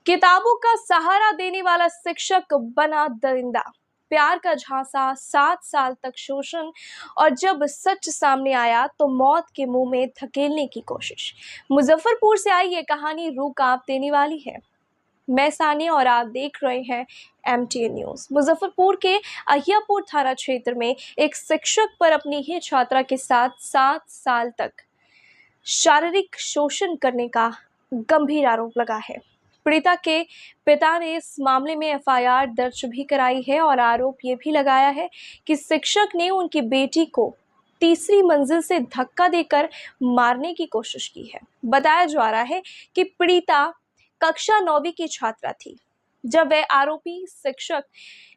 किताबों का सहारा देने वाला शिक्षक बना दरिंदा, प्यार का झांसा, 7 साल तक शोषण और जब सच सामने आया तो मौत के मुंह में धकेलने की कोशिश। मुजफ्फरपुर से आई ये कहानी रूह कांप देने वाली है। मैं सानिया और आप देख रहे हैं MTN न्यूज। मुजफ्फरपुर के अहियापुर थाना क्षेत्र में एक शिक्षक पर अपनी ही छात्रा के साथ 7 साल तक शारीरिक शोषण करने का गंभीर आरोप लगा है। पीड़िता के पिता ने इस मामले में FIR दर्ज भी कराई है और आरोप ये भी लगाया है कि शिक्षक ने उनकी बेटी को तीसरी मंजिल से धक्का देकर मारने की कोशिश की है। बताया जा रहा है कि पीड़िता कक्षा 9वीं की छात्रा थी जब वह आरोपी शिक्षक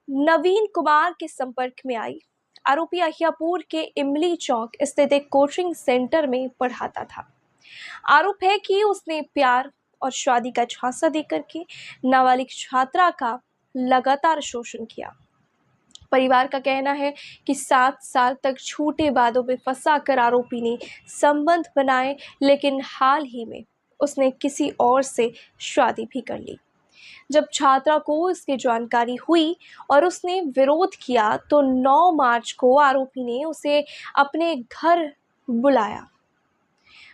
नवीन कुमार के संपर्क में आई। आरोपी अहियापुर के इमली चौक स्थित एक कोचिंग सेंटर में पढ़ाता था। आरोप है कि उसने प्यार और शादी का झांसा देकर के नाबालिग छात्रा का लगातार शोषण किया। परिवार का कहना है कि 7 साल तक झूठे वादों में फंसाकर आरोपी ने संबंध बनाए, लेकिन हाल ही में उसने किसी और से शादी भी कर ली। जब छात्रा को इसकी जानकारी हुई और उसने विरोध किया तो 9 मार्च को आरोपी ने उसे अपने घर बुलाया।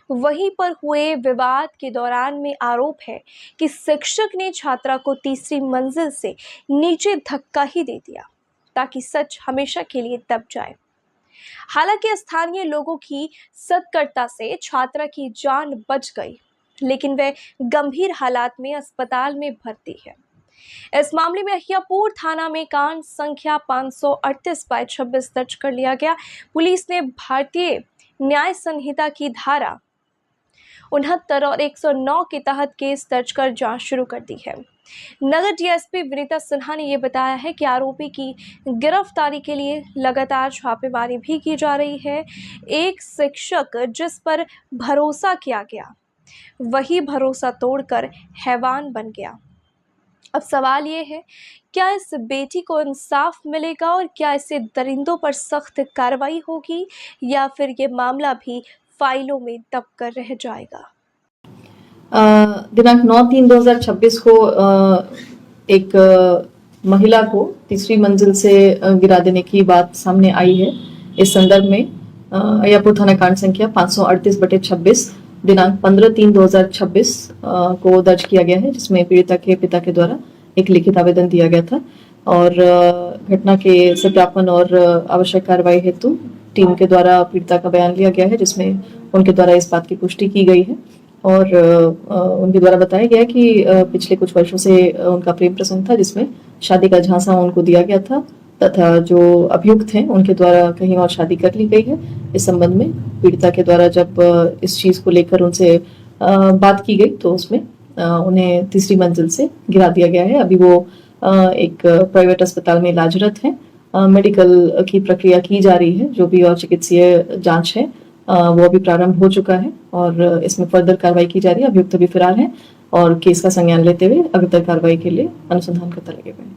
वहीं पर हुए विवाद के दौरान में आरोप है कि शिक्षक ने छात्रा को तीसरी मंजिल से नीचे धक्का ही दे दिया ताकि सच हमेशा के लिए दब जाए। हालांकि स्थानीय लोगों की सतर्कता से छात्रा की जान बच गई, लेकिन वह गंभीर हालात में अस्पताल में भर्ती है। इस मामले में अहियापुर थाना में कांड संख्या 538/26 दर्ज कर लिया गया। पुलिस ने भारतीय न्याय संहिता की धारा 69 और 109 के तहत केस दर्ज कर जांच शुरू कर दी है। नगर DSP विनीता सिन्हा ने यह बताया है कि आरोपी की गिरफ्तारी के लिए लगातार छापेमारी भी की जा रही है। एक शिक्षक जिस पर भरोसा किया गया वही भरोसा तोड़कर हैवान बन गया। अब सवाल ये है, क्या इस बेटी को इंसाफ मिलेगा और क्या ऐसे दरिंदों पर सख्त कार्रवाई होगी या फिर ये मामला भी फाइलों में दबकर रह जाएगा? दिनांक 9/3/2026 को एक महिला को तीसरी मंजिल से गिरा देने की बात सामने आई है। इस संदर्भ में अहियापुर थाना कांड संख्या 538/26 दिनांक 15/3/2026 को दर्ज किया गया है, जिसमें पीड़िता के पिता के द्वारा एक लिखित आवेदन दिया गया था और घटना के सत्यापन और आवश्यक कार्रवाई हेतु टीम के द्वारा पीड़िता का बयान लिया गया है, जिसमें उनके द्वारा इस बात की पुष्टि की गई है और उनके द्वारा बताया गया कि पिछले कुछ वर्षों से उनका प्रेम प्रसंग था, जिसमें शादी का झांसा उनको दिया गया था तथा जो अभियुक्त हैं उनके द्वारा कहीं और शादी कर ली गई है। इस संबंध में पीड़िता के द्वारा जब इस चीज को लेकर उनसे बात की गई तो उसमें उन्हें तीसरी मंजिल से गिरा दिया गया है। अभी वो एक प्राइवेट अस्पताल में इलाजरत हैं। मेडिकल की प्रक्रिया की जा रही है, जो भी और चिकित्सीय जांच है वो अभी प्रारंभ हो चुका है और इसमें फर्दर कार्रवाई की जा रही है। अभियुक्त अभी फरार हैं और केस का संज्ञान लेते हुए अग्रतर कार्रवाई के लिए अनुसंधान करता लगे हुए हैं।